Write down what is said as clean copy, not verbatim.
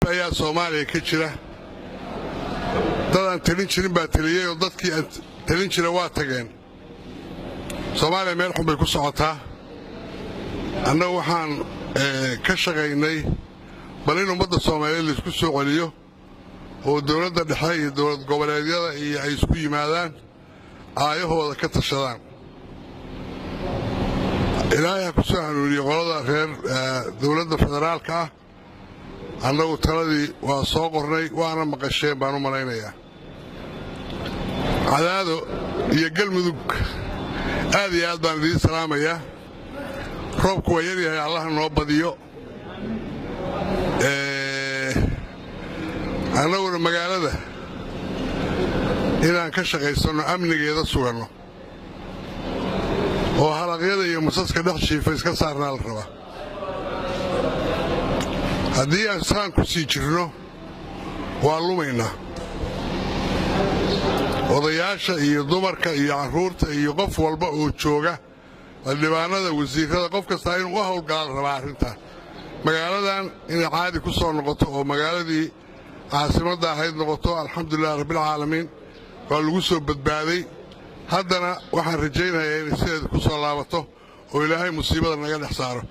ayaa Soomaaliya ka jira dadaan talin jirin baa taliyay oo dadkii aan talin jiray waa tageen Soomaaliya meel xun bay ku socotaa annagu waxaan ka shaqaynay bal in ummadda Soomaaliyeed la isku soo celiyo oo dawladda dhexe iyo dawlad goboleedyada ay isku yimaadaan aayahooda ka tashadaan ilaahay ku soo hanuuniyo qolada reer dawladda federaalka ah annagu taladii waa soo qornay waana maqasheen baan u malaynayaa cadaado iyo galmudug aad iyo aad baan idiin salaamayaa roobku waa yaryahay allaha noo badiyo annaguna magaalada inaan ka shaqaysanno amnigeeda suganno oo halaqyada iyo masaska dhex jiifa iska saarnaa la rabaa haddii aan saan ku sii jirno waa lumaynaa odayaasha iyo dumarka iyo carruurta iyo qof walba oo jooga xildhibaanada wasiirrada qof kastaa inuu u howlgala la rabaa arrintan magaaladan inay caadi ku soo noqoto oo magaaladii caasimadda ahayd noqoto alxamdulilah rabbilcaalamiin waa lagu soo badbaaday haddana waxaan rajaynayaa inay sideeda ku soo laabato oo ilaahay musiibada naga dhex saaro